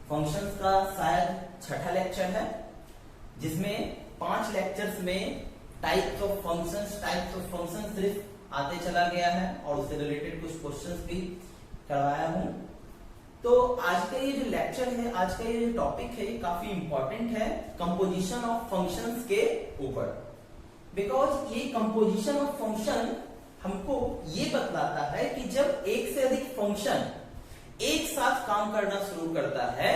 Functions का शायद छठा लेक्चर है, जिसमें 5 लेक्चर्स में टाइप्स ऑफ फंक्शंस सिर्फ आते चला गया है और उससे रिलेटेड कुछ क्वेश्चंस भी करवाया हूं। तो आज का ये जो लेक्चर है, आज का ये जो टॉपिक है, ये काफी इंपॉर्टेंट है कंपोजिशन ऑफ फंक्शंस के ऊपर। बिकॉज ये कंपोजिशन ऑफ फंक्शन हमको ये बतलाता है कि जब एक से अधिक फंक्शन एक साथ काम करना शुरू करता है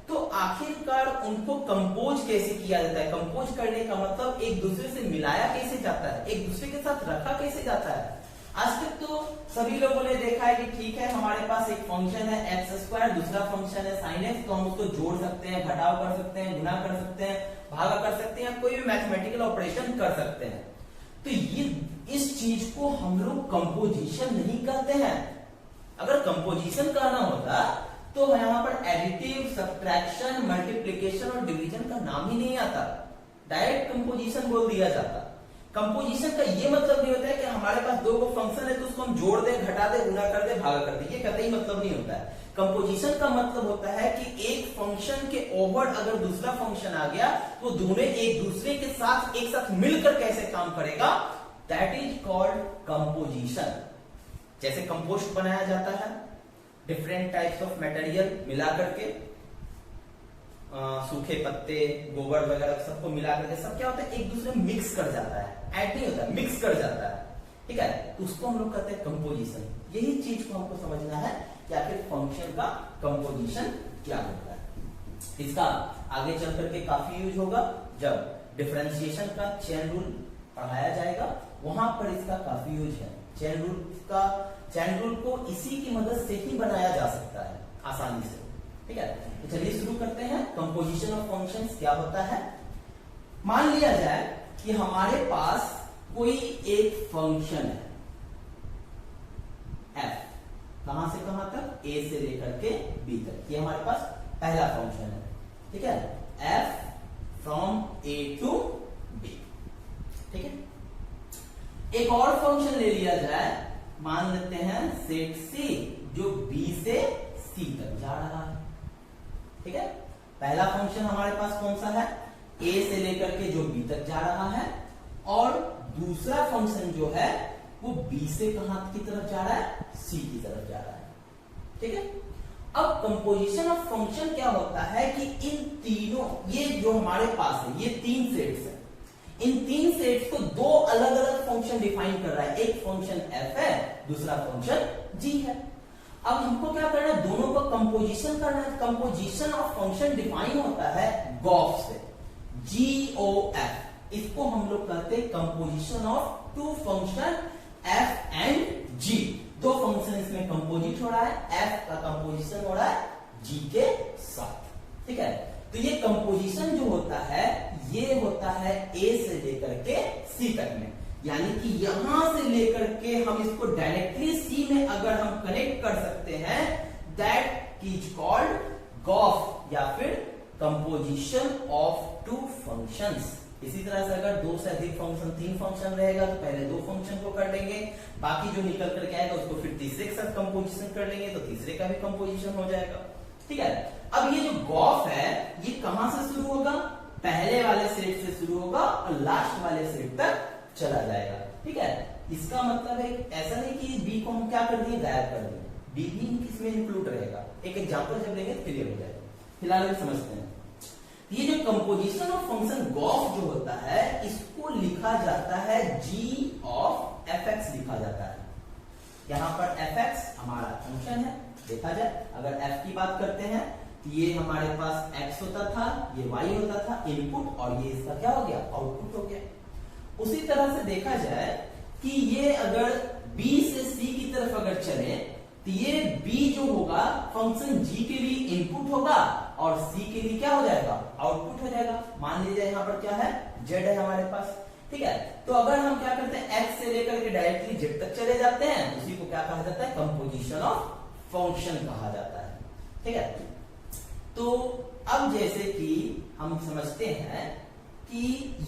तो आखिरकार उनको कंपोज कैसे किया जाता है। कंपोज करने का मतलब एक दूसरे से मिलाया कैसे जाता है, एक दूसरे के साथ रखा कैसे जाता है। आज तक तो सभी लोगों ने देखा है कि ठीक है, हमारे पास एक फंक्शन है x², दूसरा फंक्शन है sin x, तो हम उसको जोड़ सकते हैं, घटाव कर सकते हैं, गुना कर सकते हैं, भागा कर सकते हैं, कोई भी मैथमेटिकल ऑपरेशन कर सकते हैं। तो ये इस चीज को हम लोग कंपोजिशन नहीं कहते हैं। अगर कंपोजिशन कहना होता तो यहां पर एडिटिव, सब्ट्रैक्शन, मल्टीप्लिकेशन और डिवीजन का नाम ही नहीं आता, डायरेक्ट कंपोजिशन बोल दिया जाता। कंपोजिशन का ये मतलब नहीं होता है कि हमारे पास दो फंक्शन है तो उसको हम जोड़ दे, घटा दे, गुना कर दे, भागा कर दे, ये कतई मतलब नहीं होता है। कंपोजिशन का मतलब होता है कि एक फंक्शन के ओवर अगर दूसरा फंक्शन आ गया तो दोनों एक दूसरे के साथ एक साथ मिलकर कैसे काम करेगा, दैट इज कॉल्ड कंपोजिशन। जैसे कंपोस्ट बनाया जाता है, डिफरेंट टाइप्स ऑफ मटेरियल मिला करके, सूखे पत्ते, गोबर वगैरह सबको मिला करके सब क्या होता है, एक दूसरे में मिक्स कर जाता है, ऐड नहीं होता, मिक्स कर जाता है, ठीक है। तो उसको हम लोग कहते हैं कंपोजिशन। यही चीज को हमको समझना है कि आखिर फंक्शन का कंपोजिशन क्या होता है। इसका आगे चल करके काफी यूज होगा, जब डिफरेंशिएशन का चेन रूल पढ़ाया जाएगा वहां पर इसका काफी यूज है। चेन रूल को इसी की मदद से ही बनाया जा सकता है आसानी से, ठीक है। तो चलिए शुरू करते हैं। कंपोजिशन ऑफ फंक्शंस क्या होता है। मान लिया जाए कि हमारे पास कोई एक फंक्शन है f, कहां से कहां तक, a से लेकर के b तक, ये हमारे पास पहला फंक्शन है, ठीक है, f from a to b, ठीक है। एक और फंक्शन ले लिया जाए, मान लेते हैं सेट c, जो b से c तक जा रहा है, ठीक है। पहला फंक्शन हमारे पास कौन सा है, a से लेकर के जो b तक जा रहा है, और दूसरा फंक्शन जो है वो b से कहां की तरफ जा रहा है, c की तरफ जा रहा है, ठीक है। अब कंपोजिशन ऑफ फंक्शन क्या होता है कि इन तीनों, ये जो हमारे पास है, ये 3 सेट्स है, इन 3 सेट्स को 2 अलग अलग फंक्शन डिफाइन कर रहा है। एक फंक्शन f है, दूसरा फंक्शन g है। अब हमको क्या करना है, दोनों का कंपोजिशन करना है। कंपोजिशन ऑफ फंक्शन डिफाइन होता है गॉफ से, GOF। इसको हम लोग कहते हैं composition of 2 function f and g। 2 function इसमें कंपोजिट हो रहा है, f का कंपोजिशन हो रहा है g के साथ, ठीक है। तो ये कंपोजिशन जो होता है ये होता है a से लेकर के c तक में, यानी कि यहां से लेकर के हम इसको डायरेक्टली c में अगर हम कनेक्ट कर सकते हैं, दैट इज कॉल्ड गॉफ या फिर कंपोजिशन ऑफ 2 फंक्शंस। इसी तरह से अगर 2 से अधिक फंक्शन, 3 फंक्शन रहेगा तो पहले 2 फंक्शन को कर लेंगे, बाकी जो निकल करके आएगा उसको फिर तीसरे के साथ कंपोजिशन कर लेंगे, तो तीसरे का भी कंपोजिशन हो जाएगा, ठीक है। अब ये जो गॉफ है ये कहां से शुरू होगा, पहले वाले सेट से शुरू होगा और लास्ट वाले सेट तक चला जाएगा, ठीक है। इसका मतलब है ऐसा नहीं कि बी को हम क्या कर दिए, गायब कर दिए, बी भी इसमें इंक्लूड रहेगा। एक एग्जांपल जब लेंगे तो क्लियर हो जाएगा, फिलहाल हम समझते हैं। ये जो कंपोजिशन ऑफ फंक्शन गॉफ जो होता है, इसको लिखा जाता है g ऑफ fx लिखा जाता है। यहां पर fx हमारा फंक्शन है, देखा जाए अगर f की बात करते हैं तो ये हमारे पास x होता था, ये y होता था इनपुट, और ये इसका क्या हो गया, आउटपुट हो गया। उसी तरह से देखा जाए कि ये अगर b से c की तरफ अगर चले तो ये b जो होगा फंक्शन g के लिए इनपुट होगा और c के लिए क्या हो जाएगा, आउटपुट हो जाएगा। मान लीजिए यहाँ पर क्या है, z है हमारे पास, ठीक है। तो अगर हम क्या करते हैं, x से लेकर के डायरेक्टली z तक चले जाते हैं, उसी को क्या कहा जाता है, कंपोजिशन ऑफ फंक्शन कहा जाता है, ठीक है। तो अब जैसे कि हम समझते हैं कि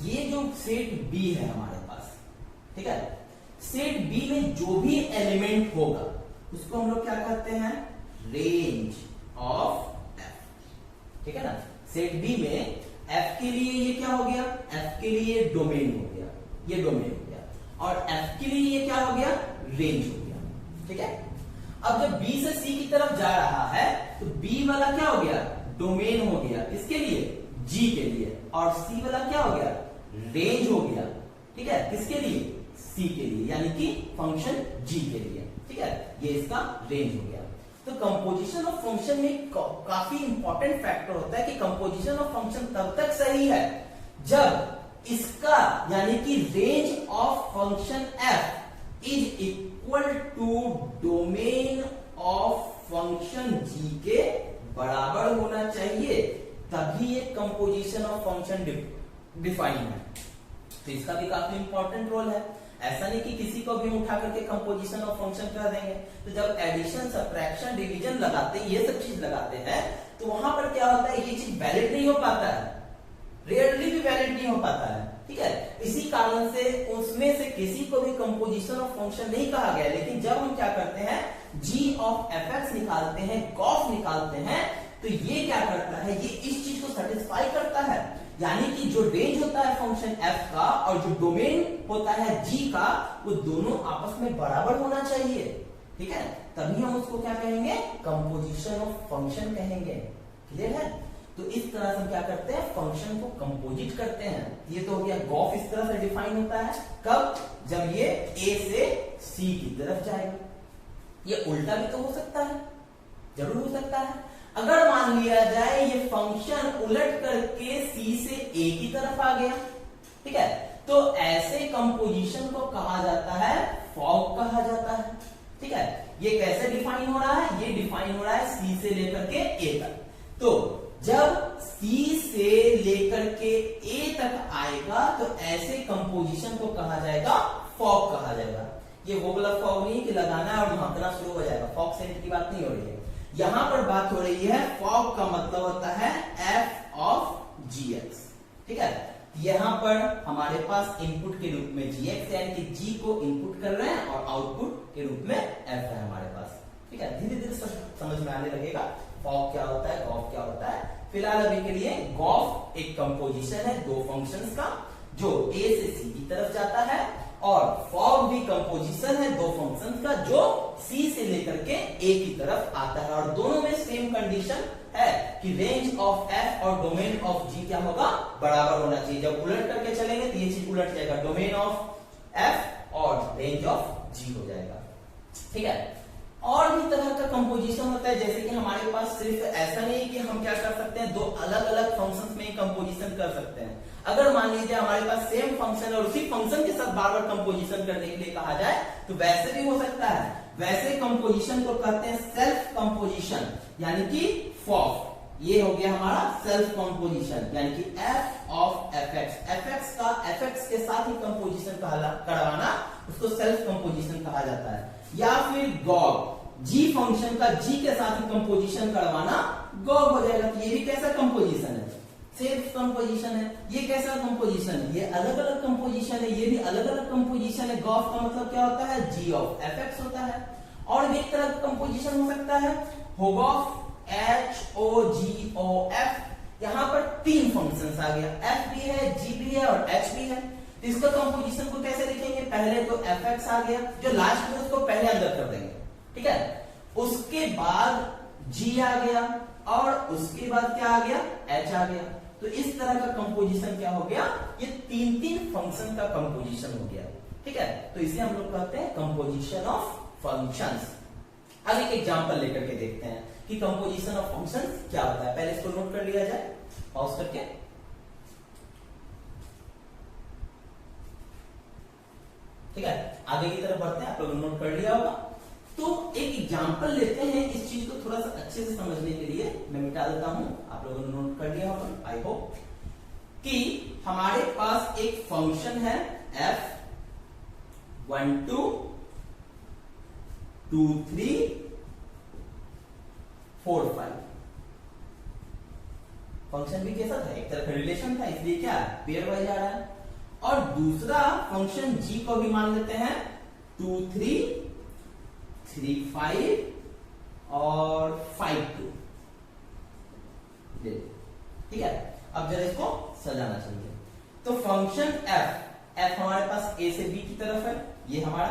ये जो सेट B है हमारे पास, ठीक है, सेट B में जो भी एलिमेंट होगा उसको हम लोग क्या कहते हैं, रेंज ऑफ ठीक है ना। सेट बी में एफ के लिए ये क्या हो गया, एफ के लिए डोमेन हो गया, ये डोमेन हो गया, और एफ के लिए ये क्या हो गया, रेंज हो गया। ठीक है, अब जब बी से सी की तरफ जा रहा है तो बी वाला क्या हो गया, डोमेन हो गया, किसके लिए, जी के लिए, और सी वाला क्या हो गया, रेंज हो गया। ठीक है, किसके लिए, सी के लिए, यानी कि फंक्शन जी के लिए। ठीक है, ये इसका रेंज हो गया। तो कंपोजिशन ऑफ फंक्शन में काफी इंपॉर्टेंट फैक्टर होता है कि कंपोजिशन ऑफ फंक्शन तब तक सही है जब इसका यानी कि range of function f is equal to domain of function g के बराबर होना चाहिए, तभी एक कंपोजिशन ऑफ फंक्शन डिफाइन है। तो इसका भी काफी इंपॉर्टेंट रोल है। ऐसा नहीं कि किसी को भी उठा करके कंपोजिशन ऑफ फंक्शन कर देंगे। तो जब एडिशन, सब्ट्रैक्शन, डिवीजन लगाते हैं, ये सब चीज लगाते हैं, तो वहां पर क्या होता है, ये चीज वैलिड नहीं हो पाता है, रेयरली भी वैलिड नहीं हो पाता है। ठीक है, इसी कारण से उसमें से किसी को भी कंपोजिशन ऑफ फंक्शन नहीं कहा गया। लेकिन जब हम क्या करते हैं, जी ऑफ एफ एक्स निकालते हैं, गॉफ निकालते हैं, तो ये क्या करता है, ये इस चीज को सेटिस्फाई करता है, यानी कि जो रेंज होता है फंक्शन एफ का और जो डोमेन होता है जी का, वो दोनों आपस में बराबर होना चाहिए। ठीक है, तभी हम उसको क्या कहेंगे, कंपोजिशन ऑफ फंक्शन कहेंगे। क्लियर है। तो इस तरह से हम क्या करते हैं, फंक्शन को कंपोजिट करते हैं। ये तो हो गया गॉफ, इस तरह से डिफाइन होता है कब, जब ये ए से सी की तरफ जाएगा। ये उल्टा भी तो हो सकता है, जरूर हो सकता है। अगर मान लिया जाए ये फंक्शन उलट करके सी से ए की तरफ आ गया, ठीक है, तो ऐसे कंपोजिशन को कहा जाता है फॉग कहा जाता है। ठीक है, ये कैसे डिफाइन हो रहा है, ये डिफाइन हो रहा है सी से लेकर के ए तक। तो जब सी से लेकर के ए तक आएगा तो ऐसे कंपोजिशन को कहा जाएगा फॉग कहा जाएगा। ये वो वाला फॉग नहीं कि लगाना है और महकना शुरू हो जाएगा, फॉग सेंट की बात नहीं हो रही है। यहां पर बात हो रही है, फॉग का मतलब होता है एफ ऑफ जी एक्स। ठीक है, यहां पर हमारे पास इनपुट के रूप में जी एक्स यानी कि जी को इनपुट कर रहे हैं और आउटपुट के रूप में एफ है हमारे पास। ठीक है, धीरे धीरे समझ में आने लगेगा फॉग क्या होता है, गॉफ क्या होता है। फिलहाल अभी के लिए गॉफ एक कंपोजिशन है दो फंक्शंस का जो ए से सी की तरफ जाता है, और फॉग भी कंपोजिशन है दो फंक्शंस का जो सी से लेकर के ए की तरफ आता है। और दोनों में सेम कंडीशन है कि रेंज ऑफ एफ और डोमेन ऑफ जी क्या होगा, बराबर होना चाहिए। जब उलट करके चलेंगे तो ये चीज उलट जाएगा, डोमेन ऑफ एफ और रेंज ऑफ जी हो जाएगा। ठीक है, और भी तरह का कंपोजिशन होता है, जैसे कि हमारे पास सिर्फ ऐसा नहीं कि हम क्या कर सकते हैं, दो अलग अलग फंक्शंस में कंपोजिशन कर सकते हैं। अगर मान लीजिए हमारे पास सेम फंक्शन और उसी फंक्शन के साथ बार बार कंपोजिशन करने के लिए कहा जाए तो वैसे भी हो सकता है। वैसे कंपोजिशन को कहते हैं सेल्फ कंपोजिशन, यानी कि फॉग। ये हो गया हमारा सेल्फ कंपोजिशन, यानी कि F of f x, F x का एफ एक्स के साथ ही कंपोजिशन करवाना, उसको सेल्फ कंपोजिशन कहा जाता है। या फिर गॉग, जी फंक्शन का जी के साथ ही कंपोजिशन करवाना गॉग हो जाएगा। तो ये भी कैसा कंपोजिशन है, सेल्फ कंपोजिशन है। ये कैसा कंपोजिशन है, ये अलग अलग कंपोजिशन है, ये भी अलग अलग कंपोजिशन है। गॉफ का मतलब क्या होता है, जी ऑफ एफ एक्स होता है। और भी एक तरह का कंपोजिशन हो सकता है होगॉफ, एच ओ जी ओ एफ। यहां पर तीन फंक्शंस आ गया, एफ भी है, जी भी है और एच भी है। तो इसका कंपोजिशन को कैसे लिखेंगे, पहले तो एफ एक्स आ गया, जो लास्ट में उसको पहले अंदर कर देंगे। ठीक है, उसके बाद जी आ गया और उसके बाद क्या आ गया, एच आ गया। तो इस तरह का कंपोजिशन क्या हो गया, ये तीन तीन फंक्शन का कंपोजिशन हो गया। ठीक है, तो इसे हम लोग कहते हैं कंपोजिशन ऑफ फंक्शंस। अब एक एग्जांपल लेकर के देखते हैं कि कंपोजिशन ऑफ फंक्शंस क्या होता है। पहले इसको नोट कर लिया जाए पॉज करके। ठीक है, आगे की तरफ बढ़ते हैं, आप लोग नोट कर लिया होगा। तो एक एग्जांपल लेते हैं, इस चीज को थोड़ा सा अच्छे से समझने के लिए मैं मिटा देता हूं, आप लोगों ने नोट कर लिया होगा आई होप, कि हमारे पास एक फंक्शन है f 1 2 2 3 4 5। फंक्शन भी कैसा था, एक तरह का रिलेशन था, इसलिए क्या पेयर वाइज आ रहा है। और दूसरा फंक्शन g को भी मान लेते हैं 2 3 3 5 और 5 2। ठीक है, अब जरा इसको सजाना चाहिए। तो फंक्शन एफ हमारे पास ए से बी की तरफ है, ये हमारा।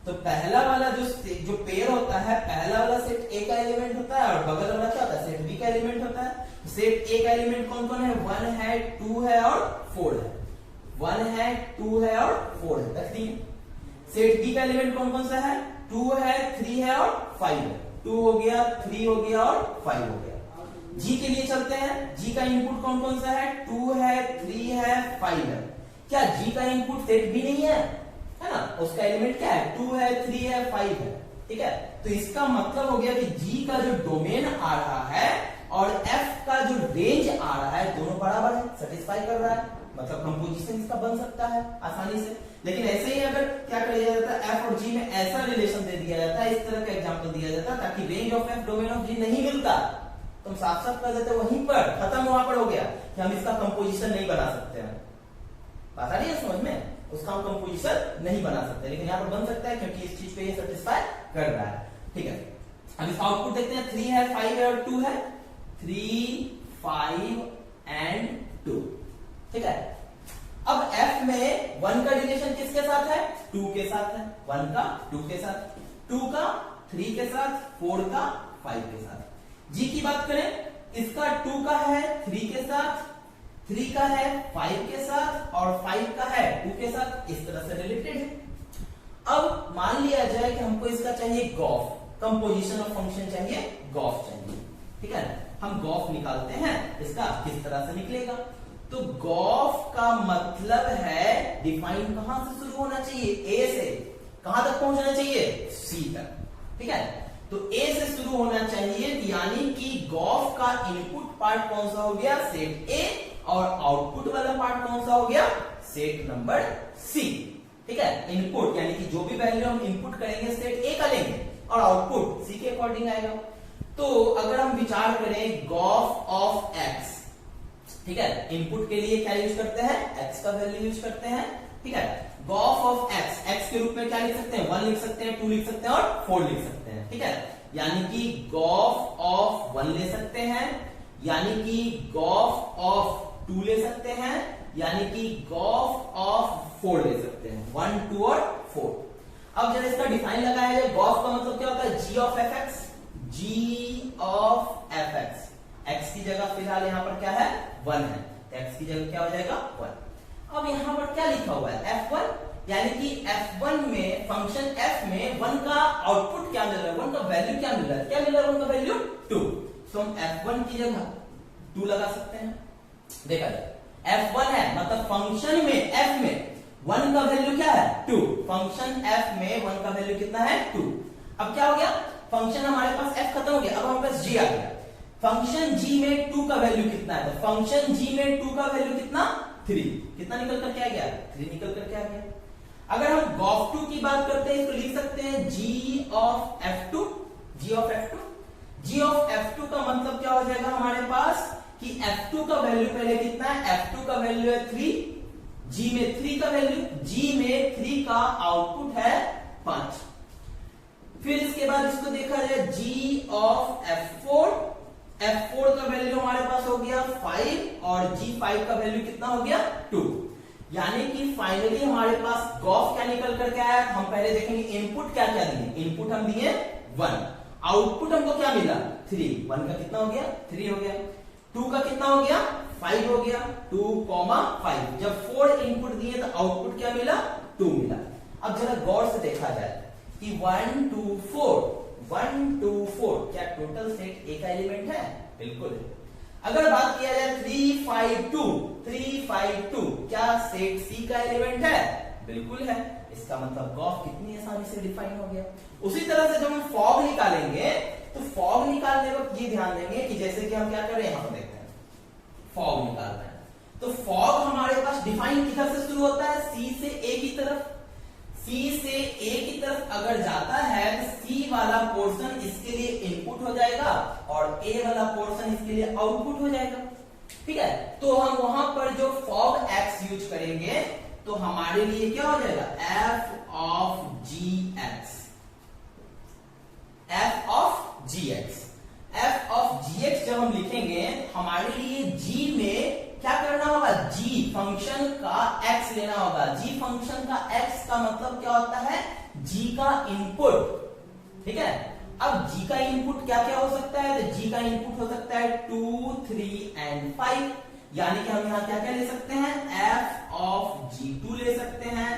तो पहला वाला जो पेयर होता है, पहला वाला सेट ए का एलिमेंट होता है और बगल वाला क्या होता है, सेट बी का एलिमेंट होता है। सेट ए का एलिमेंट कौन कौन है, 1 है, 2 है और 4 है। 1 है, 2 है और 4 है, रख दिए। सेट बी का एलिमेंट कौन कौन सा है, 2 है, 3 है और 5 है। 2 हो गया, 3 हो गया और 5 हो गया। जी के लिए चलते हैं, जी का इनपुट कौन कौन सा है, 2 है, 3 है, 5 है। क्या जी का इनपुट सेट बी नहीं है ना, उसका एलिमेंट क्या है, 2 है, 3 है, 5 है, ठीक है। तो इसका मतलब हो गया कि जी का जो डोमेन आ रहा है और एफ का जो रेंज आ रहा है, दोनों बराबर है, सेटिस्फाई कर रहा है, मतलब कंपोजिशन इसका बन सकता है आसानी से। लेकिन ऐसे ही अगर क्या कर दिया जाता है, एफ और जी में ऐसा रिलेशन दे दिया जाता है, इस तरह का एग्जांपल दिया जाता है, ताकि range of f domain of g नहीं मिलता, तुम साफ साफ कर देते, वहीं पर खत्म, वहां पर हो गया कि हम इसका कंपोजिशन नहीं बना सकते हैं। बात आ रही है समझ में, उसका हम कंपोजिशन नहीं बना सकते, लेकिन यहाँ पर बन सकता है क्योंकि इस चीज पे ये सेटिस्फाई कर रहा है, ठीक है। अब इसका आउटपुट देखते हैं, 3 है, 5 है और 2 है, 3, 5 एंड 2, ठीक है। अब f में 1 का रिलेशन किसके साथ है, 2 के साथ है, 1 का 2 के साथ, 2 का 3 के साथ, 4 का 5 के साथ। जी की बात करें, इसका 2 का है 3 के साथ, 3 का है 5 के साथ और 5 का है 2 के साथ, इस तरह से रिलेटेड है। अब मान लिया जाए कि हमको इसका चाहिए गॉफ, कंपोजिशन ऑफ फंक्शन चाहिए, गॉफ चाहिए, ठीक है। हम गॉफ निकालते हैं, इसका किस तरह से निकलेगा। तो गॉफ का मतलब है डिफाइन कहां से शुरू होना चाहिए, ए से कहां तक पहुंचना चाहिए, सी तक, ठीक है। तो ए से शुरू होना चाहिए, यानी कि गॉफ का इनपुट पार्ट कौन सा हो गया, सेट ए, और आउटपुट वाला पार्ट कौन सा हो गया, सेट नंबर सी, ठीक है। इनपुट यानी कि जो भी वैल्यू हम इनपुट करेंगे सेट ए का लेंगे और आउटपुट सी के अकॉर्डिंग आएगा। तो अगर हम विचार करें गॉफ ऑफ एक्स, ठीक है, इनपुट के लिए क्या यूज करते हैं, एक्स का वैल्यू यूज करते हैं, ठीक है। गॉफ ऑफ एक्स, एक्स के रूप में क्या लिख सकते हैं, 1 लिख सकते हैं, 2 लिख सकते हैं और 4 लिख सकते हैं, ठीक है। यानी कि गॉफ ऑफ 1 ले सकते हैं, यानी कि गॉफ ऑफ 2 ले सकते हैं, यानी कि गॉफ ऑफ 4 ले सकते हैं, 1, 2 और 4। अब जब इसका डिफाइन लगाया जाए, गॉफ का मतलब क्या होता है, g of f x, g of f x, x की जगह फिलहाल यहाँ पर क्या है, 1 है, तो एक्स की जगह क्या हो जाएगा, 1। अब यहाँ पर क्या लिखा हुआ है, f1, यानी कि f1 में, फंक्शन f में 1 का आउटपुट क्या मिल रहा है, 1 का वैल्यू क्या मिल रहा है, क्या मिल रहा है, 1 का वैल्यू 2। तो हम f1 की जगह 2 लगा सकते हैं। देखा जाए f1 है, मतलब फंक्शन में f में 1 का वैल्यू क्या है, 2। फंक्शन f में 1 का वैल्यू कितना है, 2। अब क्या हो गया, फंक्शन हमारे पास f खत्म हो गया, अब हमारे पास g आ गया। फंक्शन g में 2 का वैल्यू कितना है, तो फंक्शन g में 2 का वैल्यू कितना, 3। कितना निकल करके आ गया, 3 निकल करके आ गया। अगर हम गॉफ 2 की बात करते हैं, इसको लिख सकते हैं g of f2, g of f2, g of f2 का मतलब क्या हो जाएगा हमारे पास कि f2 का वैल्यू पहले कितना है, f2 का वैल्यू है 3, g में 3 का वैल्यू, g में 3 का आउटपुट है 5। फिर इसके बाद इसको देखा जाए, g ऑफ f4, f4 का वैल्यू हमारे पास हो गया 5 और g5 का वैल्यू कितना हो गया, 2। यानी कि फाइनली हमारे पास गॉफ क्या निकल करके आया, हम पहले देखेंगे इनपुट क्या क्या दिए, इनपुट हम दिए 1, आउटपुट हमको क्या मिला, 3। 1 का कितना हो गया, 3 हो गया, 2 का कितना हो गया, 5 हो गया, 2, 5। जब 4 इनपुट दिए तो आउटपुट क्या मिला, 2 मिला। अब जरा गौर से देखा जाए कि 1, 2, 4, 1, 2, 4 क्या टोटल सेट ए का एलिमेंट है, बिल्कुल है। अगर बात किया जाए 3, 5, 2, 3, 5, 2 क्या सेट सी का एलिमेंट है, बिल्कुल है। इसका मतलब गॉफ कितनी आसानी से डिफाइन हो गया। उसी तरह से जब हम फॉग निकालेंगे, तो फॉग निकालने वक्त ये ध्यान देंगे कि जैसे कि हम क्या कर रहे हैं, यहां पर देखते हैं फॉग निकाल रहे हैं, तो फॉग हमारे पास डिफाइन किधर से शुरू होता है, सी से ए की तरफ। सी से ए की तरफ अगर जाता है तो सी वाला पोर्शन इसके लिए इनपुट हो जाएगा और ए वाला पोर्शन इसके लिए आउटपुट हो जाएगा, ठीक है। तो हम वहां पर जो फॉग एक्स यूज करेंगे तो हमारे लिए क्या हो जाएगा, F of G X, F of G X. F of G X जब हम लिखेंगे हमारे लिए g में क्या करना होगा, g फंक्शन का x लेना होगा। g फंक्शन का x का मतलब क्या होता है, g का इनपुट। ठीक है, अब g का इनपुट क्या क्या हो सकता है, तो g का इनपुट हो सकता है 2, 3 एंड 5, यानी कि हम यहाँ क्या क्या ले सकते हैं, f ऑफ g2 ले सकते हैं,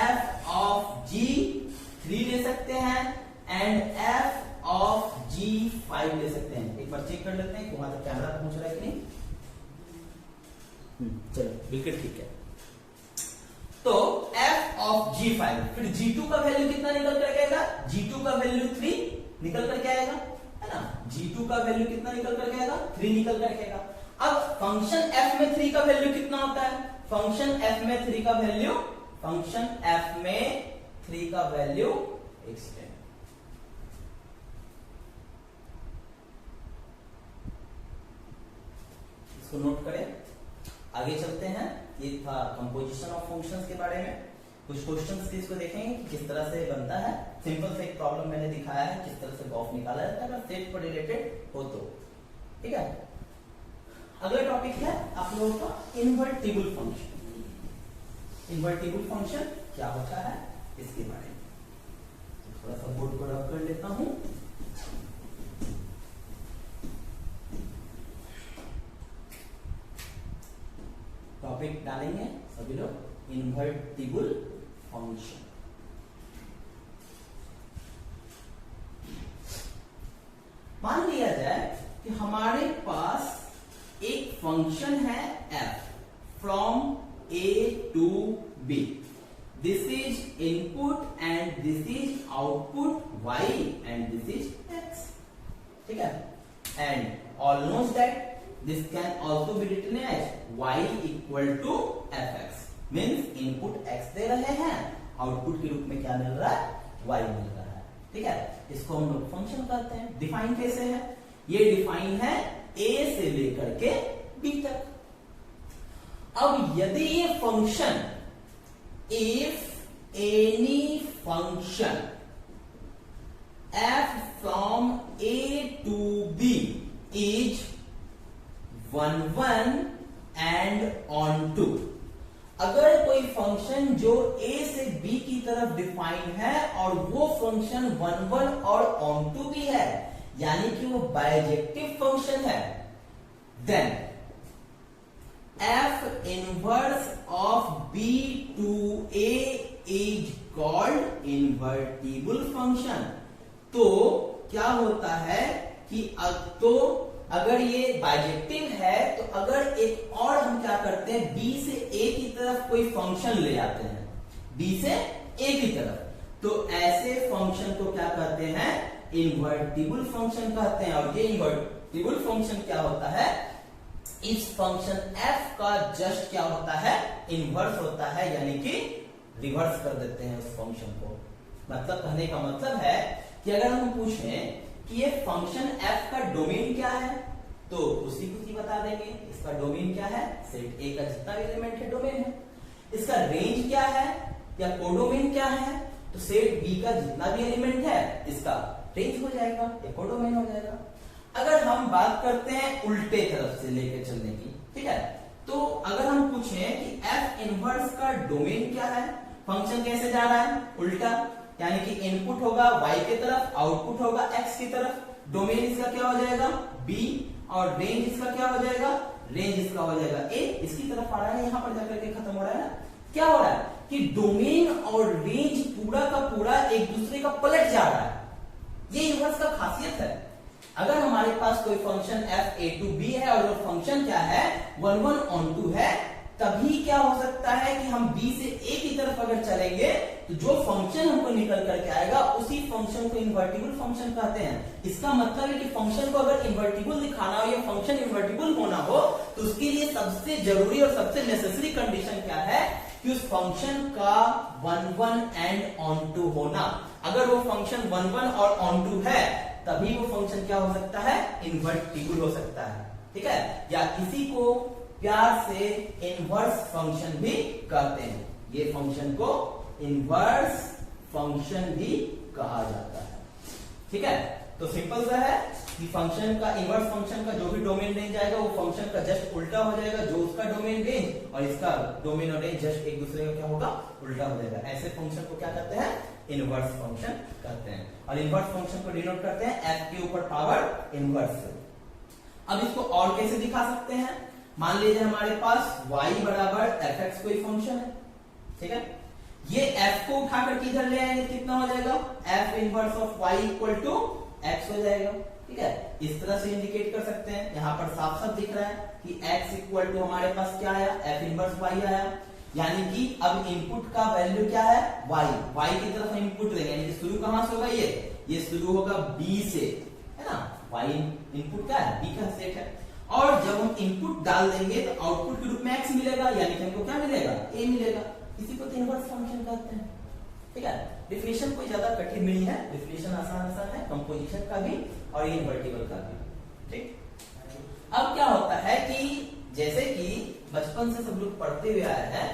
f ऑफ g3 ले सकते हैं एंड f ऑफ g5 ले सकते हैं। एक बार चेक कर लेते हैं कि वहां तक कैमरा पहुंच रहा है कि नहीं। चलो बिल्कुल ठीक है। तो f ऑफ g5, फिर g2 का वैल्यू कितना निकल कर आएगा, g2 का वैल्यू 3 निकल करके आएगा, है ना। g2 का वैल्यू कितना निकल करके आएगा, 3 निकल करके आएगा। अब फंक्शन f में 3 का वैल्यू कितना होता है, फंक्शन f में 3 का वैल्यू, फंक्शन f में 3 का वैल्यू एक्सटेंड। इसको नोट करें, आगे चलते हैं। ये था कंपोजिशन ऑफ फंक्शंस के बारे में। कुछ क्वेश्चंस इसको देखेंगे किस तरह से बनता है। सिंपल से एक प्रॉब्लम मैंने दिखाया है किस तरह से गॉफ निकाला जाता है, अगर सेट पर रिलेटेड हो तो। ठीक है, अगला टॉपिक है आप लोगों का इनवर्टिबल फंक्शन। इनवर्टिबल फंक्शन क्या होता है इसके बारे में तो थोड़ा सा बोर्ड को रब कर लेता हूं। टॉपिक डालेंगे सभी लोग, इनवर्टिबल फंक्शन। मान लिया जाए कि हमारे पास एक फंक्शन है f from a to b। This is input and this is output y and this is x। ठीक है, and all knows that this can also be written as y equal to fx, means input x दे रहे हैं, output के रूप में क्या मिल रहा है, y मिल रहा है। ठीक है, इसको हम लोग फंक्शन कहते हैं। डिफाइन कैसे है, ये डिफाइन है a से लेकर के b तक। अब यदि ये function, if any function f from a to b is 1 1 and on to, अगर कोई फंक्शन जो a से b की तरफ डिफाइन है और वो फंक्शन 1 1 और on to भी है, यानी कि वो बाइजेक्टिव फंक्शन है, then f inverse of b to a is called invertible function. तो क्या होता है कि अब तो अगर ये बाइजेक्टिव है तो अगर एक और हम क्या करते हैं, b से a की तरफ कोई फंक्शन ले आते हैं, b से a की तरफ, तो ऐसे फंक्शन को क्या कहते हैं, इनवर्टिबल फंक्शन कहते हैं। और ये इनवर्टिबल फंक्शन क्या होता है, इस फंक्शन f का जस्ट क्या होता है, इनवर्स होता है, यानी कि रिवर्स कर देते हैं उस फंक्शन को। मतलब कहने का मतलब है कि अगर हम पूछें कि ये फंक्शन f का डोमेन क्या है, तो उसी को ही बता देंगे। इसका डोमेन क्या है, सेट A का जितना भी एलिमेंट है डोमेन है। इसका रेंज क्या है या कोडोमेन क्या है, तो सेट B का जितना भी एलिमेंट है इसका रेंज हो जाएगा या कोडोमेन हो जाएगा। अगर हम बात करते हैं उल्टे तरफ से लेकर चलने की, ठीक है, तो अगर हम पूछें कि f इनवर्स का डोमेन क्या है, फंक्शन कैसे जा रहा है, उल्टा, यानी कि इनपुट होगा y की तरफ, आउटपुट होगा x की तरफ, डोमेन इसका क्या हो जाएगा b, और रेंज इसका क्या हो जाएगा, रेंज इसका हो जाएगा a, इसकी तरफ आ रहा है, यहां पर जाकर के खत्म हो रहा है ना। क्या हो रहा है कि डोमेन और रेंज पूरा का पूरा एक दूसरे का पलट जा रहा है। ये इनवर्स का खासियत है। अगर हमारे पास कोई function f a to b है और वो फंक्शन क्या है, 1 1 on 2 है, तभी क्या हो सकता है कि हम b से a की तरफ अगर चलेंगे तो जो फंक्शन हमको निकल करके आएगा उसी फंक्शन को इनवर्टिबल फंक्शन कहते हैं। इसका मतलब है कि फंक्शन को अगर इनवर्टिबल दिखाना हो या फंक्शन इनवर्टिबल होना हो तो उसके लिए सबसे जरूरी और सबसे नेसेसरी कंडीशन क्या है कि उस फंक्शन का 1 1 एंड ऑन टू होना। अगर वो फंक्शन 1 1 और ऑन टू है तभी वो फंक्शन क्या हो सकता है, इनवर्टिबल हो सकता है। ठीक है, या किसी को प्यार से इनवर्स फंक्शन भी कहते हैं। ये फंक्शन को इनवर्स फंक्शन भी कहा जाता है। ठीक है, तो सिंपल सा है कि फंक्शन का इनवर्स फंक्शन का जो भी डोमेन रेंज आएगा वो फंक्शन का जस्ट उल्टा हो जाएगा, जो उसका डोमेन रेंज और इसका डोमेन और रेंज जस्ट एक दूसरे का क्या होगा, उल्टा हो जाएगा। ऐसे फंक्शन को क्या कहते हैं, इनवर्स फंक्शन कहते हैं। और इनवर्स फंक्शन को डिनोट करते हैं f के ऊपर पावर इनवर्स से। अब इसको और कैसे दिखा सकते हैं, मान लीजिए हमारे पास y बराबर fx कोई फंक्शन है, ठीक है, ये f को उठाकर किधर ले आएंगे, कितना हो जाएगा, f inverse of y equal to x हो जाएगा, ठीक है। इस तरह से इंडिकेट कर सकते हैं, यहाँ पर साफ साफ दिख रहा है कि x इक्वल टू हमारे पास क्या आया, f इनवर्स y आया, यानी कि अब इनपुट का वैल्यू क्या है, y की तरफ हम इनपुट देंगे, यानी कि शुरू कहां से होगा, ये शुरू होगा b से, है ना, y इनपुट क्या है, b का सेट है, और जब हम इनपुट डाल देंगे तो आउटपुट के रूप में x मिलेगा, यानी कि हमको क्या मिलेगा, a मिलेगा, इसी को इनवर्स फंक्शन कहते हैं, ठीक है। डिफिनेशन कोई ज्यादा कठिन नहीं है, डिफिनेशन आसान है, कंपोजिशन का भी और इनवर्टिबल का भी, ठीक। अब क्या होता है कि जैसे कि बचपन से सब लोग पढ़ते हुए आए हैं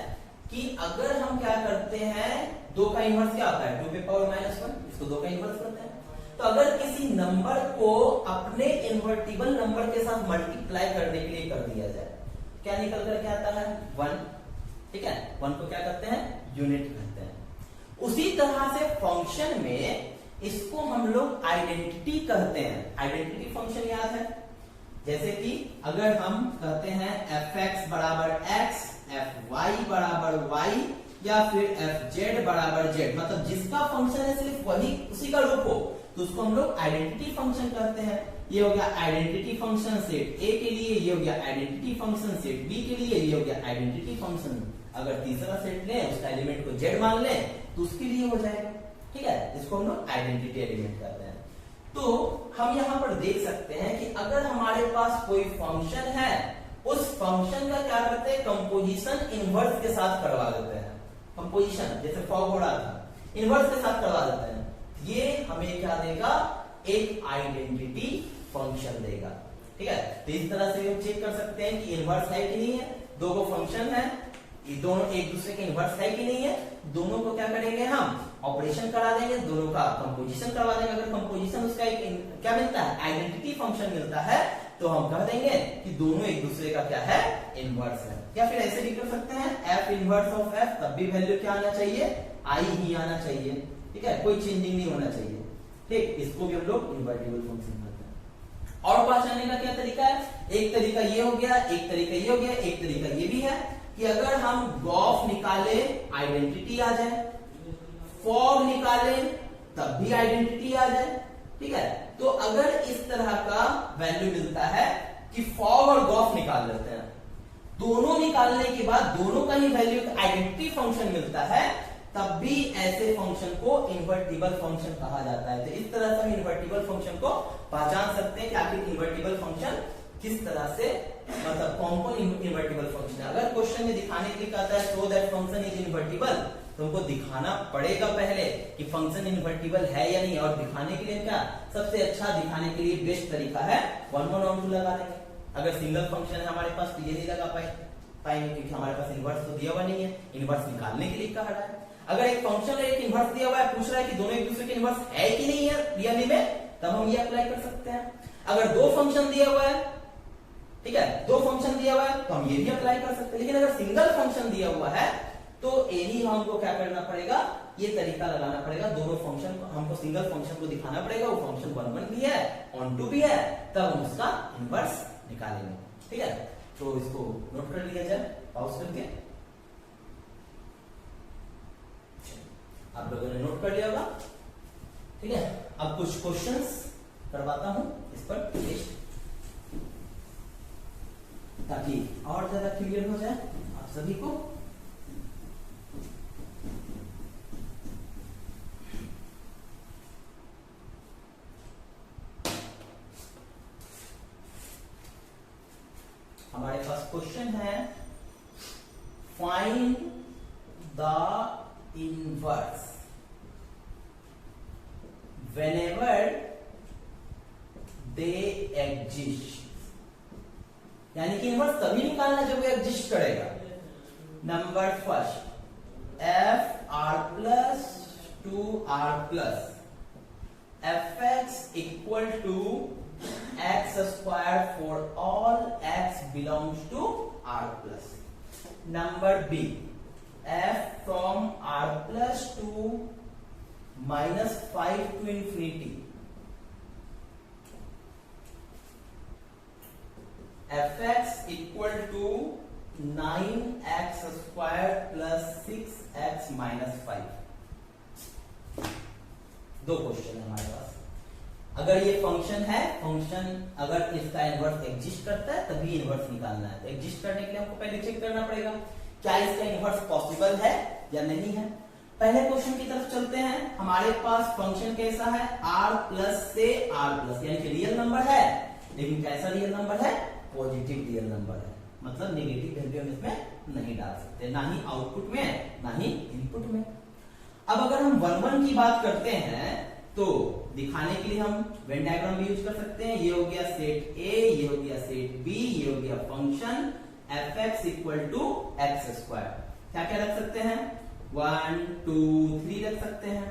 कि अगर हम क्या करते हैं, 2 का इनवर्स क्या होता है, 2 पे पावर -1, इसको 2 का इनवर्स करते हैं। तो अगर किसी नंबर को अपने इन्वर्टिबल नंबर के साथ मल्टीप्लाई करने के लिए कर दिया जाए, क्या निकल कर क्या आता है, 1, ठीक है, 1 को क्या कहते हैं, यूनिट कहते हैं। उसी तरह से फंक्शन में इसको हम लोग आइडेंटिटी कहते हैं, आइडेंटिटी फंक्शन याद है, जैसे कि अगर हम कहते हैं fx बराबर x, fy बराबर y, या फिर fz बराबर z, मतलब जिसका फंक्शन है सिर्फ वही उसी का रूप हो, तो उसको हम लोग आइडेंटिटी फंक्शन कहते हैं। ये हो गया आइडेंटिटी फंक्शन सेट A के लिए, ये हो गया आइडेंटिटी फंक्शन सेट B के लिए, ये हो गया आइडेंटिटी फंक्शन, अगर तीसरा सेट लें उसका एलिमेंट को z मान लें तो उसके लिए हो जाएगा, ठीक है, इसको हम लोग आइडेंटिटी एलिमेंट कहते हैं। तो हम यहाँ पर देख सकते हैं कि अगर हमारे पास कोई फंक्शन है, उस फंक्शन का क्या करते हैं, कंपोजिशन इनवर्स के साथ करवा देते हैं, कंपोजिशन जैसे फॉग हो रहा था, इनवर्स के साथ करवा देते हैं, ये हमें क्या देगा, एक आइडेंटिटी फंक्शन देगा, ठीक है। तो इस तरह से हम चेक कर सकते हैं कि इनवर्स है कि नहीं है, 2 को फंक्शन है, ये दोनों एक दूसरे के इनवर्स है कि नहीं है, दोनों को क्या करेंगे, हम ऑपरेशन करा देंगे, दोनों का कंपोजिशन करवा देंगे। अगर कंपोजिशन उसका एक क्या मिलता है, आइडेंटिटी फंक्शन मिलता है, तो हम कह देंगे कि दोनों एक दूसरे का क्या है, इनवर्स है। या फिर ऐसे भी कर सकते हैं, f इनवर्स ऑफ f, तब भी वैल्यू क्या आना चाहिए, i ही आना चाहिए, ठीक है, कोई चेंजिंग नहीं होना चाहिए, ठीक। इसको भी हम लोग इनवर्टिबल फंक्शन कहते हैं। और पहचानने का क्या तरीका है, एक तरीका ये हो गया, एक तरीका ये हो गया, एक तरीका ये भी है कि अगर हम गॉफ निकाले आइडेंटिटी आ जाए, फॉग निकाले तब भी आइडेंटिटी आ जाए, ठीक है। तो अगर इस तरह का वैल्यू मिलता है कि फॉग और गॉफ निकाल लेते हैं, दोनों निकालने के बाद दोनों का ही वैल्यू आइडेंटिटी फंक्शन मिलता है, तब भी ऐसे फंक्शन को इन्वर्टिबल फंक्शन कहा जाता है। तो इस तरह से हम इन्वर्टिबल फंक्शन को पहचान सकते हैं कि आखिर इन्वर्टिबल फंक्शन किस तरह से, मतलब कौन कौन इन्वर्टिबल फंक्शन है। अगर क्वेश्चन में दिखाने के लिए कहता है so that function is invertible, तो हमको दिखाना पड़ेगा पहले कि फंक्शन इन्वर्टिबल है या नहीं, और दिखाने के लिए क्या सबसे अच्छा, दिखाने के लिए बेस्ट तरीका है 1 1 और 2 लगा देंगे। अगर सिंगल फंक्शन है हमारे पास तो ये नहीं लगा पाएंगे क्योंकि हमारे पास इनवर्स तो दिया हुआ नहीं है, इनवर्स निकालने के लिए कहा रहा है। अगर एक फंक्शन है, एक इनवर्स दिया हुआ है, पूछ रहा है कि दोनों एक दूसरे के इनवर्स है कि नहीं है रियली में, तब हम ये अप्लाई कर सकते हैं। अगर 2 फंक्शन दिया हुआ है, ठीक है, 2 फंक्शन दिया हुआ है तो हम ये भी अप्लाई कर सकते हैं। लेकिन अगर सिंगल फंक्शन दिया हुआ है तो यही हमको क्या करना पड़ेगा, ये तरीका लगाना पड़ेगा, दोनों फंक्शन को हमको सिंगल फंक्शन को दिखाना पड़ेगा, वो फंक्शन 1 1 भी है, on 2 भी है, तब हम उसका इनवर्स निकालेंगे, ठीक है। तो इसको नोट कर लिया जाए पॉज करके, आप लोगों ने नोट कर लिया होगा, ठीक है। अब कुछ क्वेश्चंस करवाता हूं इस पर टेस्ट, ताकि और ज्यादा क्लियर हो जाए आप सभी को। हमारे पास क्वेश्चन है, find the inverse whenever they exist, यानी कि इनवर्स तभी निकालना जब वो एग्जिस्ट करेगा। Number first, f r plus 2 r plus fx equal to X square for all x belongs to r plus. Number B, f from r plus to -5 to infinity, fx equal to 9x square plus 6x minus 5. दो question है हमारे पास. अगर ये function है, function अगर इसका inverse exist करता है तभी इनवर्स निकालना है. तो एग्जिस्ट करने के लिए हमको पहले चेक करना पड़ेगा क्या इसका इनवर्स पॉसिबल है या नहीं है. पहले क्वेश्चन की तरफ चलते हैं. हमारे पास फंक्शन कैसा है, r प्लस से r प्लस, यानी कि रियल नंबर है, लेकिन कैसा रियल नंबर है, पॉजिटिव रियल नंबर है. मतलब नेगेटिव वैल्यू हम इसमें नहीं डाल सकते, ना ही आउटपुट में ना ही इनपुट में. अब अगर हम 1 1 की बात करते हैं तो दिखाने के लिए हम वेन डायग्राम भी यूज कर सकते हैं. ये हो गया सेट A, ये हो गया सेट B, ये हो गया function fx equal to X square. क्या क्या रख सकते हैं, 1 2 3 रख सकते हैं.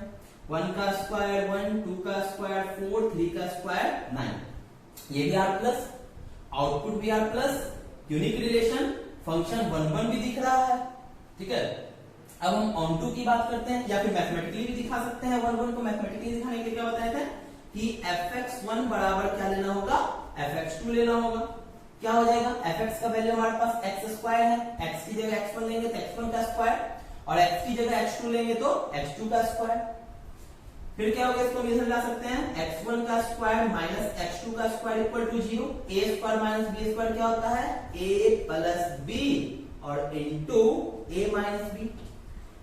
1 का स्क्वायर 1, 2 का स्क्वायर 4, 3 का स्क्वायर 9. ये भी r प्लस, आउटपुट भी r plus, unique relation, function 1 1 भी दिख रहा है. ठीक है. अब हम ऑन टू की बात करते हैं, या फिर मैथमेटिकली भी दिखा सकते हैं. 1 1 को मैथमेटिकली दिखाने के लिए क्या बताए थे कि fx1 बराबर क्या लेना होगा, fx2 लेना होगा. क्या हो जाएगा, fx का वैल्यू हमारे पास x स्क्वायर है, x की जगह x1 लेंगे तो x1 का स्क्वायर, और x की जगह x2 लेंगे तो x2 का स्क्वायर. फिर क्या होगा, इसको हम इधर ला सकते हैं, x1 का स्क्वायर माइनस x2 का square equal to 0. a square minus b square क्या होता है, a प्लस b, और इनटू a माइनस b.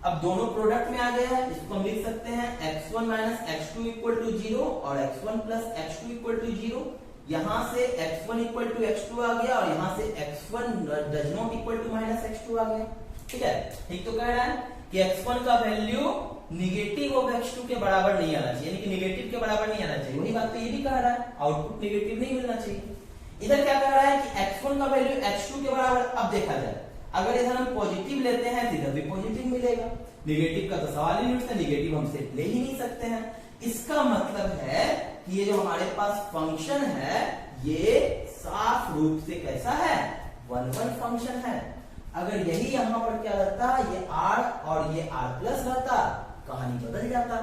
अब दोनों प्रोडक्ट में आ गया है, इसको हम लिख सकते हैं x1 minus x2 equal to 0 और x1 plus x2 equal to 0. यहां से x1 इक्वल टू x2 आ गया, और यहां से x1 does not equal to minus x2 आ गया. ठीक है. ठीक तो कह रहा है कि x1 का वैल्यू निगेटिव ऑफ x2 के बराबर नहीं आना चाहिए, यानी कि निगेटिव के बराबर नहीं आना चाहिए. वही बात तो ये भी कह रहा है, आउटपुट निगेटिव नहीं मिलना चाहिए. इधर क्या कह रहा है कि x1 का वैल्यू x2 के बराबर. अब देखा जाए, अगर इधर हम पॉजिटिव लेते हैं तो इधर भी पॉजिटिव मिलेगा. निगेटिव का तो सवाल ही नहीं उठता, निगेटिव हम सेट ले ही नहीं सकते हैं. इसका मतलब है कि ये जो हमारे पास फंक्शन है ये साफ रूप से कैसा है, 1 1 फंक्शन है. अगर यही यहां पर क्या रहता, ये r और ये r प्लस रहता, कहानी बदल जाता.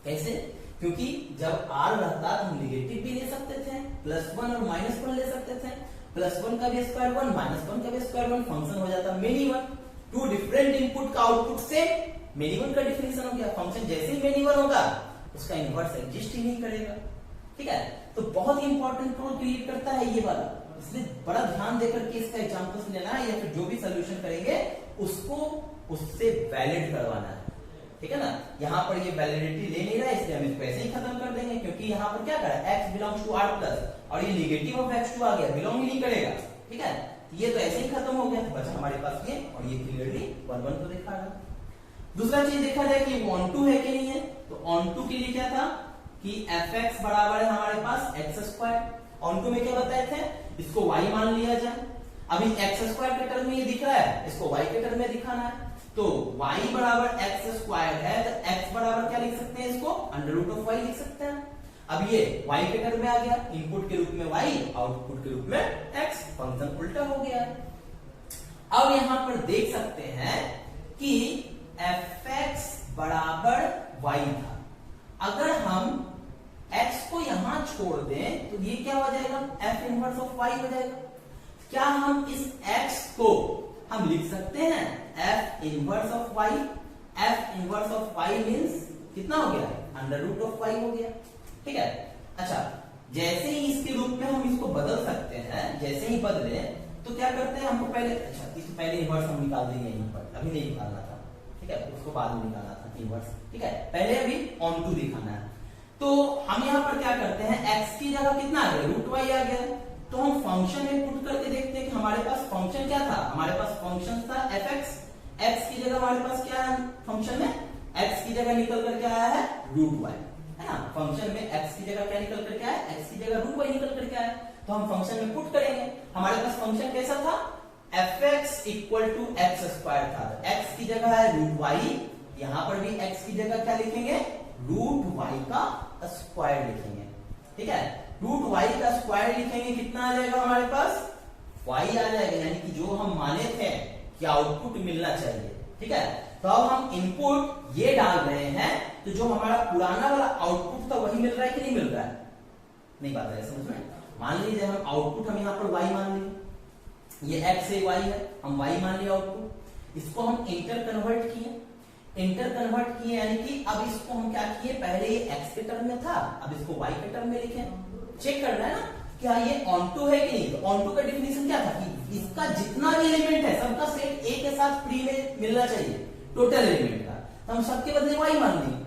कैसे, क्योंकि जब r रहता तो हम निगेटिव भी ले सकते थे, +1 और -1 ले सकते थे. +1 का भी स्क्वायर 1, -1 का भी स्क्वायर 1, फंक्शन हो जाता मेनी 1. टू डिफरेंट इनपुट का आउटपुट से मेनी 1 का डिफिनेशन हो गया. फंक्शन जैसे ही मेनी 1 होगा उसका इनवर्स एग्जिस्ट ही नहीं करेगा. ठीक है. तो बहुत ही इंपॉर्टेंट रोल क्रिएट करता है ये वाला, इसलिए बड़ा ध्यान देकर के इसका एग्जांपल्स लेना है, या फिर जो भी सोल्यूशन करेंगे उसको उससे वैलिड करवाना है. ठीक है ना. यहाँ पर ये वैलिडिटी ले नहीं रहा है, इसलिए हम इसको ऐसे ही खत्म कर देंगे, क्योंकि यहाँ पर क्या करा, x belongs to r plus, और ये निगेटिव ऑफ x2 आ गया, बिलोंग ही नहीं करेगा. ठीक है. ये तो ऐसे ही खत्म हो गया. बचा हमारे पास ये, और ये क्लियरली 1 1 को दिखा रहा है. दूसरा चीज देखा जाए कि ऑन टू है कि नहीं है. तो ऑन टू के लिए क्या था कि fx बराबर है हमारे पास x स्क्वायर. ऑन टू में क्या बताए थे, इसको y मान लिया जाए. अभी x स्क्वायर के टर्म में ये दिख रहा है, इसको y के टर्म में दिखाना है. तो y बराबर एक्स स्क्वायर है, तो x बराबर क्या लिख सकते हैं, इसको √y लिख सकते हैं. अब ये y के टर्म में आ गया, इनपुट के रूप में y, आउटपुट के रूप में x, फंक्शन उल्टा हो गया. अब यहां पर देख सकते हैं कि fx बराबर y था. अगर हम x को यहां छोड़ दें तो ये क्या हो जाएगा, f इनवर्स ऑफ y हो जाएगा. क्या हम इस x को हम लिख सकते हैं f inverse of y. f inverse of y means कितना हो गया, √y हो गया. ठीक है. अच्छा, जैसे ही इसके रूप में हम इसको बदल सकते हैं, जैसे ही बदले तो क्या करते हैं, हमको पहले, अच्छा इससे पहले इनवर्स हम निकाल देंगे यहीं पर, अभी नहीं निकालना था. ठीक है. उसको बाद में निकालना था इनवर्स. ठीक है. पहले अभी ऑन टू दिखाना है. तो हम यहाँ पर क्या करते हैं, x की जगह कितना आ गया, √y आ गया. तो हम फंक्शन में पुट करके देखते हैं कि हमारे पास फंक्शन क्या था, हमारे पास फंक्शन था fx. x की जगह हमारे पास क्या है फंक्शन में, x की जगह निकल कर क्या आया है, √y है ना. फंक्शन में x की जगह क्या निकल कर क्या है, x की जगह √y निकल कर क्या है. तो हम फंक्शन में पुट करेंगे. हमारे पास फंक्शन कैसा था, fx equal to X square था. x की जगह है √y, यहां पर भी x की जगह क्या लिखेंगे, √y का स्क्वायर लिखेंगे, ठीक है। रूट वाई का स्क्वायर लिखेंगे, कितना आ जाएगा हमारे पास, वाई आ जाएगा, यानी कि जो हम माने थे कि आउटपुट मिलना चाहिए, ठीक है। तो अब हम इनपुट ये डाल रहे हैं, तो जो हमारा पुराना वाला आउटपुट था वही मिल रहा है कि नहीं मिल रहा है, नहीं बात है समझ में। मान लीजिए हम आउटपुट हम यहाँ पर y मान लिए, ये x से y है, हम y मान लिया आउटपुट, इसको हम इंटर कन्वर्ट किए, यानी कि अब इसको हम क्या किए, पहले ये x के टर्म में था, अब इसको y के टर्म में लिखे। चेक करना है ना क्या ये ऑनटू है कि नहीं। तो ऑनटू का डेफिनेशन क्या था कि इसका जितना भी एलिमेंट है सबका सेट ए के साथ फ्री में मिलना चाहिए, टोटल एलिमेंट का। तो हम सबके बदले y मान लिए।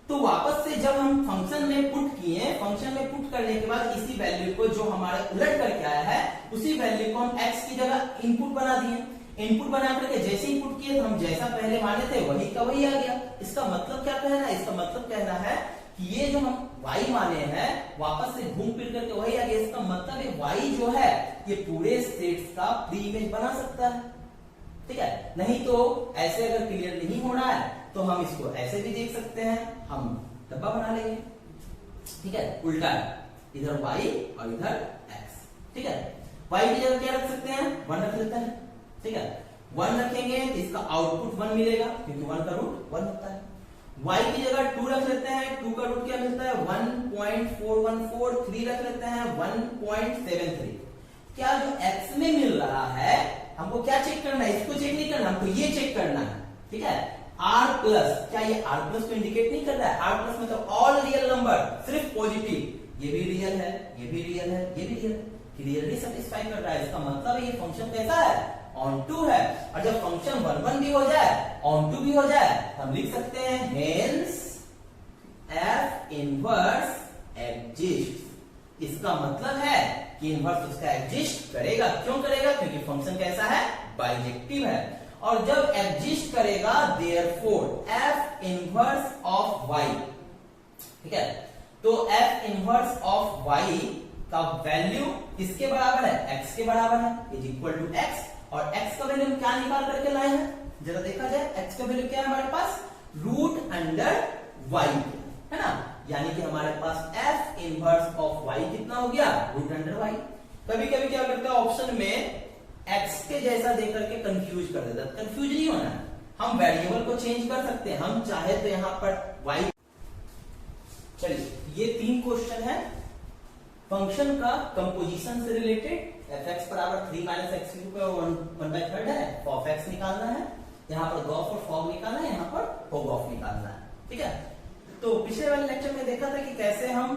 तो वापस से जब हम फंक्शन में पुट किए, फंक्शन में पुट करने के बाद इसी वैल्यू को जो हमारे उलट करके आया है, उसी वैल्यू को हम x की जगह इनपुट बना दिए। इनपुट बना करके जैसे ही पुट किए तो हम जैसा पहले माने थे वही का वही आ गया। इसका मतलब क्या कहना है, इसका मतलब कहना है कि ये जो हम y माने हैं वापस से घूम फिर करके वही आ गया। इसका मतलब ये y जो है ये पूरे स्टेट्स का प्री इमेज बना सकता है, ठीक है। नहीं तो ऐसे अगर क्लियर नहीं हो रहा है तो हम इसको ऐसे भी देख सकते हैं, हम डब्बा बना लेंगे, ठीक है, उल्टा इधर y और इधर x, ठीक है। y की जगह क्या रख सकते हैं, 1 रख लेते हैं, ठीक है। 1 रखेंगे तो इसका आउटपुट 1 मिलेगा, क्योंकि 1 का रूट 1 होता है। y की जगह 2 रख लेते हैं, 2 का रूट क्या मिलता है 1.414, 3 रख लेते हैं 1.73। क्या जो x में मिल रहा है हमको क्या चेक करना है, इसको चेक नहीं करना, हमको ये चेक करना है, ठीक है। r प्लस, क्या ये r प्लस को इंडिकेट नहीं कर रहा है, r प्लस मतलब ऑल रियल नंबर, सिर्फ पॉजिटिव, ये भी रियल है, ये भी रियल है, ये भी रियल है, क्लियरली सेटिस्फाई कर रहा है। इसका मतलब है ये फंक्शन कैसा है, ऑन टू है। और जब फंक्शन 1 भी हो जाए, ऑन टू भी हो जाए, हम लिख सकते हैं हेंस f इनवर्स एग्जिस्ट। इसका मतलब है कि इनवर्स उसका एग्जिस्ट करेगा। क्यों करेगा, क्योंकि फंक्शन कैसा है, बाइजेक्टिव है। और जब एग्जिस्ट करेगा therefore f inverse of y, ठीक है। तो f इनवर्स ऑफ y का वैल्यू किसके बराबर है, x के बराबर है, इज इक्वल टू x। और x का वैल्यू क्या निकाल करके लाए हैं, जरा देखा जाए, x का वैल्यू क्या है हमारे पास, रूट अंडर y, है ना। यानी कि हमारे पास f इनवर्स ऑफ y कितना हो गया, रूट अंडर y। कभी कभी क्या करता है ऑप्शन में x के जैसा देख करके कंफ्यूज कर देता है, कंफ्यूज नहीं होना है, हम वेरिएबल को चेंज कर सकते हैं, हम चाहे तो यहाँ पर y। चलिए ये 3 क्वेश्चन है फंक्शन का कंपोजिशन से रिलेटेड। fx बराबर 3 माइनस एक्स क्यूब का 1/3 है, ऑफ x निकालना है, यहाँ पर गॉफ और फॉग निकालना है, यहाँ पर होग ऑफ निकालना है, ठीक है। तो पिछले वाले लेक्चर में देखा था कि कैसे हम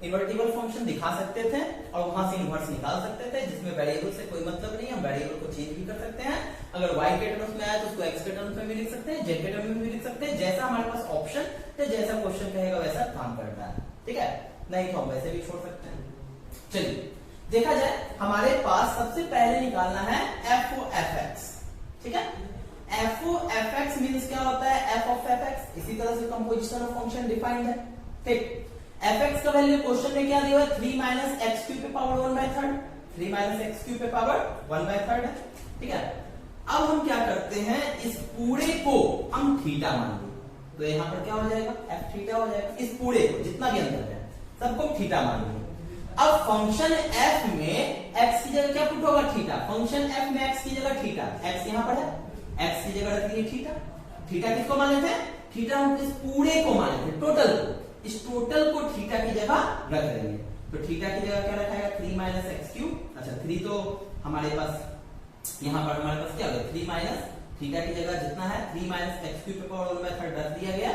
इन्वर्टिबल फंक्शन दिखा सकते थे और वहां से इन्वर्स निकाल सकते थे, जिसमें वेरिएबल से कोई मतलब नहीं, हम वेरिएबल को चेंज भी कर सकते हैं। अगर y के टर्म्स में आया तो उसको x के टर्म्स में भी लिख सकते हैं, z के टर्म्स में भी लिख सकते हैं, जैसा हमारे पास ऑप्शन या जैसा क्वेश्चन कहेगा वैसा काम करना है, ठीक है। नहीं तो हम वैसे भी छोड़ सकते हैं। चलिए देखा जाए, हमारे पास सबसे पहले निकालना है f of fx, ठीक है। f of fx मींस क्या होता है, f of fx। इसी तरह से कंपोजिशन ऑफ फंक्शन डिफाइंड है, ठीक। fx का वैल्यू क्वेश्चन में क्या दिया है, 3 माइनस एक्स क्यूब पे पावर 1/3, 3 माइनस एक्स क्यूब पे पावर 1/3 है, ठीक है। अब हम क्या करते हैं, इस पूरे को हम थीटा मान लें, तो यहाँ पर क्या हो जाएगा, f थीटा हो जाएगा। इस पूरे को जितना भी अंदर है सबको थीटा मान लें। अब फंक्शन f में x की जगह क्या पुट होगा, थीटा। फंक्शन f में x की जगह थीटा, x यहाँ पर है, x की जगह रख दिए थीटा। थीटा किसको माने थे, थीटा हम इस पूरे को माने थे, टोटल को। इस टोटल को थीटा की जगह रख देंगे, तो थीटा की जगह क्या रखा है, 3 माइनस एक्स क्यूब। अच्छा 3 तो हमारे पास यहाँ पर हमारे पास क्या हो गया, 3 माइनस थीटा की जगह जितना है 3 माइनस एक्स क्यूब पे पावर 1/3 रख दिया गया,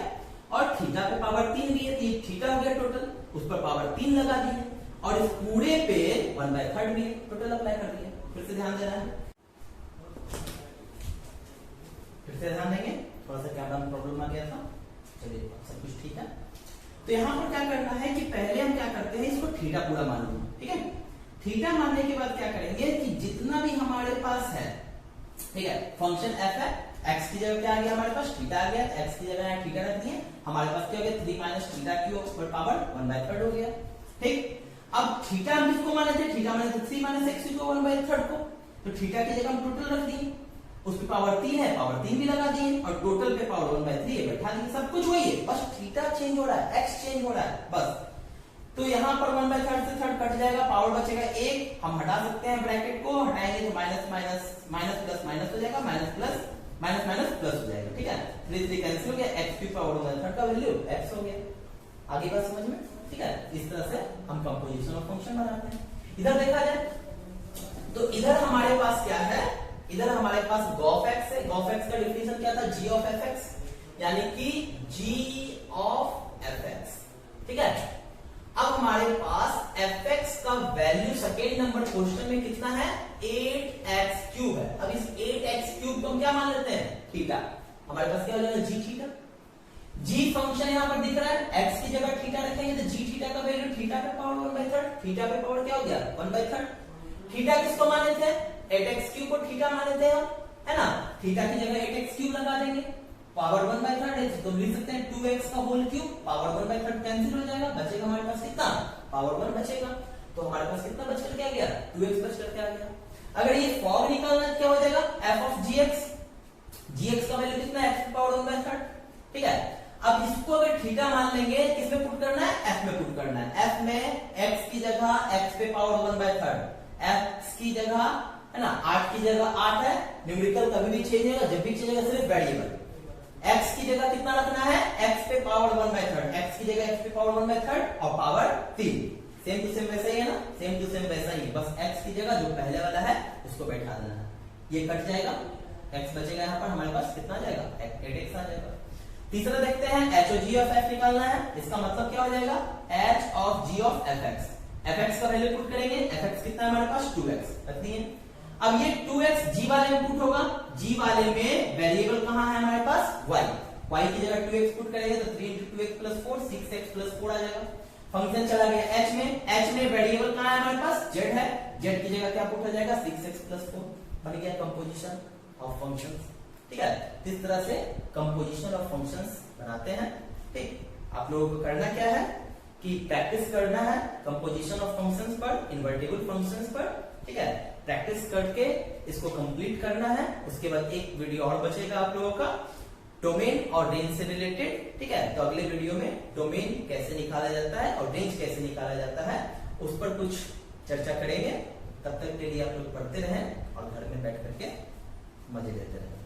और थीटा पे पावर 3 दिए, तो थीटा हो गया टोटल, उस पर पावर 3 लगा दिए, और इस पूरे पे 1/3 भी टोटल अप्लाई कर दिया। फिर से ध्यान देना है, फिर से ध्यान देंगे, थोड़ा सा कैमरा में प्रॉब्लम आ गया था। चलिए सब कुछ ठीक है। तो यहाँ पर क्या करना है कि पहले हम क्या करते हैं, इसको थीटा पूरा मान लेंगे, ठीक है। थीटा मानने के बाद क्या करेंगे कि जितना भी हमारे पास है, ठीक है, फंक्शन f है, x की जगह क्या आ गया हमारे पास, थीटा आ गया, x की जगह थीटा रख दिए, हमारे पास क्या हो गया 3 माइनस थीटा क्यूब पर पावर 1/3 हो गया, ठीक। अब थीटा हम किसको माने थे, थीटा माने थे 3 माइनस एक्स क्यूब 1/3 को, तो थीटा की जगह हम टोटल रख दिए, उस पे पावर 3 है, पावर 3 भी लगा दिए और टोटल पे पावर 1/3 ये बैठा दिए। सब कुछ वही है, बस थीटा चेंज हो रहा है, एक्स चेंज हो रहा है बस। तो यहाँ पर 1/3 से थर्ड कट जाएगा, पावर बचेगा 1, हम हटा सकते हैं ब्रैकेट को, हटाएंगे तो minus minus minus plus minus हो जाएगा, minus plus minus minus plus हो जाएगा। ठीक है, 3 3 कैंसिल हो गया, x की पावर 1/3 का वैल्यू x हो गया। आगे बात समझ में? ठीक है, इस तरह से हम कंपोजिशन ऑफ फंक्शन बनाते हैं। इधर देखा जाए तो इधर हमारे पास क्या है, इधर हमारे पास गॉफ एक्स है। गॉफ एक्स का डिफिनेशन क्या था, g ऑफ एफ एक्स, यानी कि g ऑफ एफ एक्स। ठीक है, अब हमारे पास एफ एक्स का वैल्यू सेकेंड नंबर क्वेश्चन में कितना है, 8x³ है। अब इस 8x³ को हम क्या मान लेते हैं, थीटा। हमारे पास क्या हो जाएगा, g थीटा। g फंक्शन यहां पर दिख रहा है, x की जगह थीटा रखेंगे तो g थीटा का वैल्यू थीटा पे पावर 1/3, थीटा पे पावर क्या हो गया 1/3। थीटा किसको माने थे, 8x³ को थीटा माने थे हम, है ना। थीटा की जगह 8x³ लगा देंगे, पावर 1/3 है तो लिख सकते हैं 2x का होल क्यूब, पावर 1/3 कैंसिल हो जाएगा, बचेगा हमारे पास कितना, पावर 1 बचेगा। तो हमारे पास कितना बच करके आ गया, 2x बच करके आ गया। अगर ये फॉग निकालना क्या हो जाएगा, f ऑफ gx, gx का वैल्यू कितना है, x की पावर 1/3। ठीक है, अब इसको अगर थीटा मान लेंगे, किसमें पुट करना है, f में पुट करना है। f में x की जगह x पे पावर 1/3, x की जगह है ना 8 की जगह 8 है, न्यूमेरिकल कभी भी चेंज होगा, जब भी चेंज होगा सिर्फ वेरिएबल। x की जगह कितना रखना है, x पे पावर 1/3, x की जगह x पे पावर 1/3 और पावर 3। सेम टू सेम वैसा ही है ना, सेम टू सेम वैसा ही, बस x की जगह जो पहले वाला है उसको बैठा देना है, ये कट जाएगा, x बचेगा यहाँ पर हमारे पास कितना आ जाएगा, 8x आ जाएगा। तीसरा देखते हैं h और g ऑफ f निकालना है, इसका मतलब क्या हो जाएगा, h of g of fx। fx का वैल्यू पुट करेंगे, fx कितना है हमारे पास 2x रखनी है। अब ये 2x g वाले में पुट होगा, g वाले में वेरिएबल कहां है हमारे पास, y की जगह 2x पुट करेंगे तो 3 × 2x + 4 6x + 4 आ जाएगा। फंक्शन चला गया h में वेरिएबल कहां है हमारे पास, z है, z की जगह क्या पुट हो जाएगा 6x + 4, बन गया कंपोजिशन ऑफ फंक्शंस। ठीक है, इस तरह से कंपोजिशन ऑफ फंक्शंस बनाते हैं। ठीक, आप लोगों को करना क्या है कि प्रैक्टिस करना है कंपोजिशन ऑफ फंक्शंस पर, इन्वर्टिबल फंक्शंस पर। ठीक है, प्रैक्टिस करके इसको कंप्लीट करना है। उसके बाद एक वीडियो और बचेगा आप लोगों का डोमेन और रेंज से रिलेटेड। ठीक है, तो अगले वीडियो में डोमेन कैसे निकाला जाता है और रेंज कैसे निकाला जाता है उस पर कुछ चर्चा करेंगे। तब तक के लिए आप लोग पढ़ते रहें और घर में बैठ करके मजे लेते रहें।